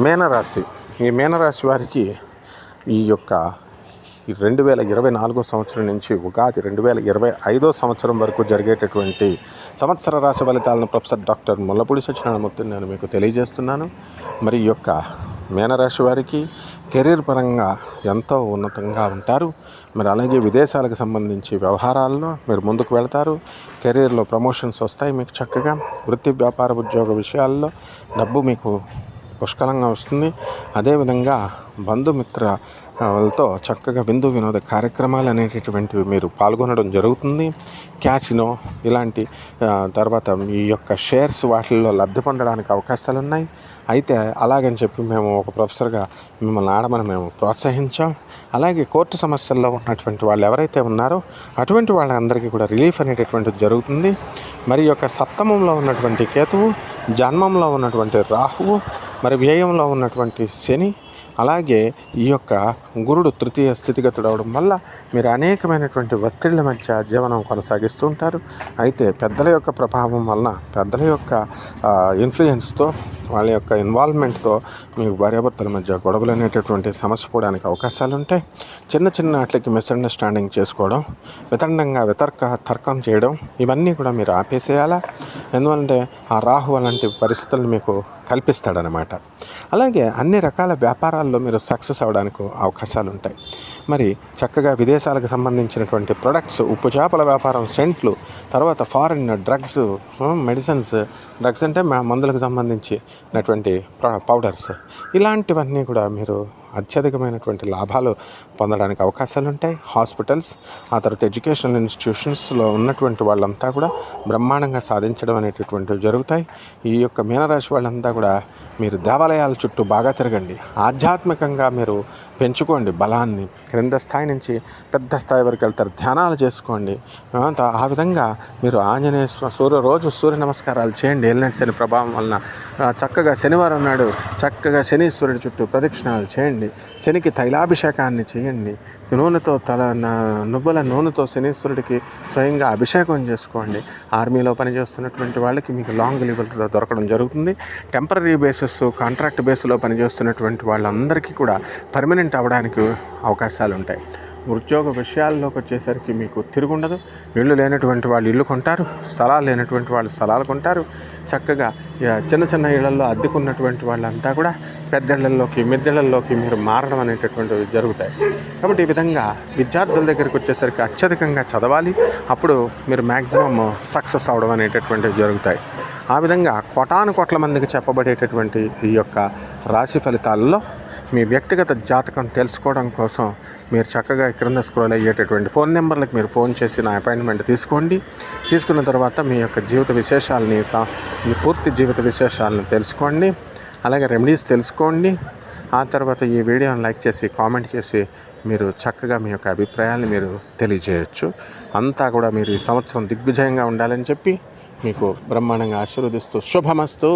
మీనరాశి. ఈ మీనరాశి వారికి ఈ యొక్క 2024 సంవత్సరం నుంచి ఉగాది 2025 సంవత్సరం వరకు జరిగేటటువంటి సంవత్సర రాశి ఫలితాలను ప్రొఫెసర్ డాక్టర్ ముల్లపూడి సత్యనారాయణమూర్తిని నేను మీకు తెలియజేస్తున్నాను. మరి ఈ యొక్క మీనరాశి వారికి కెరీర్ పరంగా ఎంతో ఉన్నతంగా ఉంటారు. మరి అలాగే విదేశాలకు సంబంధించి వ్యవహారాల్లో మీరు ముందుకు వెళ్తారు. కెరీర్లో ప్రమోషన్స్ వస్తాయి. మీకు చక్కగా వృత్తి వ్యాపార ఉద్యోగ విషయాల్లో డబ్బు మీకు పుష్కలంగా వస్తుంది. అదేవిధంగా బంధుమిత్రులతో చక్కగా విందు వినోద కార్యక్రమాలు అనేటటువంటివి మీరు పాల్గొనడం జరుగుతుంది. క్యాసినో ఇలాంటి తర్వాత ఈ యొక్క షేర్స్ వాటిల్లో లబ్ధి పొందడానికి అవకాశాలు ఉన్నాయి. అయితే అలాగని చెప్పి మేము ఒక ప్రొఫెసర్గా మిమ్మల్ని ఆడమని మేము ప్రోత్సహించాం. అలాగే కోర్టు సమస్యల్లో ఉన్నటువంటి వాళ్ళు ఎవరైతే ఉన్నారో అటువంటి వాళ్ళందరికీ కూడా రిలీఫ్ అనేటటువంటిది జరుగుతుంది. మరి యొక్క సప్తమంలో ఉన్నటువంటి కేతువు, జన్మంలో ఉన్నటువంటి రాహువు, మరి వ్యయంలో ఉన్నటువంటి శని, అలాగే ఈ యొక్క గురుడు తృతీయ స్థితిగతుడు అవడం వల్ల మీరు అనేకమైనటువంటి ఒత్తిళ్ల మధ్య జీవనం కొనసాగిస్తూ ఉంటారు. అయితే పెద్దల యొక్క ప్రభావం వలన, పెద్దల యొక్క ఇన్ఫ్లుయెన్స్తో, వాళ్ళ యొక్క ఇన్వాల్వ్మెంట్తో మీకు భార్యాభర్తల మధ్య గొడవలు అనేటటువంటి సమస్య పోవడానికి అవకాశాలు ఉంటాయి. చిన్న చిన్న వాటికి మిస్అండర్స్టాండింగ్ చేసుకోవడం, వితండంగా తర్కం చేయడం, ఇవన్నీ కూడా మీరు ఆపేసేయాలా. ఎందుకంటే ఆ రాహు అలాంటి పరిస్థితులను మీకు కల్పిస్తాడనమాట. అలాగే అన్ని రకాల వ్యాపారాల్లో మీరు సక్సెస్ అవ్వడానికి అవకాశాలు ఉంటాయి. మరి చక్కగా విదేశాలకు సంబంధించినటువంటి ప్రొడక్ట్స్, ఉప్పు చేపల వ్యాపారం, సెంట్లు, తర్వాత ఫారిన్ డ్రగ్స్, మెడిసిన్స్, డ్రగ్స్ అంటే మందులకు సంబంధించినటువంటి పౌడర్స్, ఇలాంటివన్నీ కూడా మీరు అత్యధికమైనటువంటి లాభాలు పొందడానికి అవకాశాలు ఉంటాయి. హాస్పిటల్స్, ఆ తర్వాత ఎడ్యుకేషనల్ ఇన్స్టిట్యూషన్స్లో ఉన్నటువంటి వాళ్ళంతా కూడా బ్రహ్మాండంగా సాధించడం అనేటటువంటివి జరుగుతాయి. ఈ యొక్క మీనరాశి వాళ్ళంతా కూడా మీరు దేవాలయాల చుట్టూ బాగా తిరగండి. ఆధ్యాత్మికంగా మీరు పెంచుకోండి బలాన్ని. క్రింద స్థాయి నుంచి పెద్ద స్థాయి వరకు వెళ్తారు. ధ్యానాలు చేసుకోండి. ఆ విధంగా మీరు ఆంజనేయ రోజు సూర్య నమస్కారాలు చేయండి. ఏలినాటి శని ప్రభావం వలన చక్కగా శనివారం నాడు చక్కగా శనీశ్వరుడి చుట్టూ ప్రదక్షిణాలు చేయండి. శనికి తైలాభిషేకాన్ని చేయండి. నూనెతో నువ్వుల నూనెతో శనీశ్వరుడికి స్వయంగా అభిషేకం చేసుకోండి. ఆర్మీలో పనిచేస్తున్నటువంటి వాళ్ళకి మీకు లాంగ్ లీవ్లో దొరకడం జరుగుతుంది. టెంపరీ బేసిస్, కాంట్రాక్ట్ బేస్లో పనిచేస్తున్నటువంటి వాళ్ళందరికీ కూడా పర్మనెంట్ అవ్వడానికి అవకాశాలు ఉంటాయి. ఉద్యోగ విషయాల్లోకి వచ్చేసరికి మీకు తిరుగుండదు. ఇళ్ళు లేనటువంటి వాళ్ళు ఇల్లు కొంటారు, స్థలాలు లేనటువంటి వాళ్ళు స్థలాలు కొంటారు. చక్కగా చిన్న చిన్న ఇళ్లలో అద్దెకున్నటువంటి వాళ్ళంతా కూడా పెద్దిళ్లలోకి, మిద్దెళ్లలోకి మీరు మారడం అనేటటువంటివి జరుగుతాయి. కాబట్టి ఈ విధంగా విద్యార్థుల దగ్గరికి వచ్చేసరికి అత్యధికంగా చదవాలి. అప్పుడు మీరు మ్యాక్సిమం సక్సెస్ అవడం అనేటటువంటివి జరుగుతాయి. ఆ విధంగా కోట్ల మందికి చెప్పబడేటటువంటి ఈ యొక్క రాశి ఫలితాలలో మీ వ్యక్తిగత జాతకం తెలుసుకోవడం కోసం మీరు చక్కగా క్రింద స్క్రోల్ అయ్యేటటువంటి ఫోన్ నెంబర్లకు మీరు ఫోన్ చేసి నా అపాయింట్మెంట్ తీసుకోండి. తీసుకున్న తర్వాత మీ యొక్క జీవిత విశేషాలని, మీ పూర్తి జీవిత విశేషాలను తెలుసుకోండి. అలాగే రెమెడీస్ తెలుసుకోండి. ఆ తర్వాత ఈ వీడియోని లైక్ చేసి, కామెంట్ చేసి మీరు చక్కగా మీ యొక్క అభిప్రాయాన్ని మీరు తెలియజేయచ్చు. అంతా కూడా మీరు ఈ సంవత్సరం దిగ్విజయంగా ఉండాలని చెప్పి మీకు బ్రహ్మాండంగా ఆశీర్వదిస్తూ శుభమస్తు.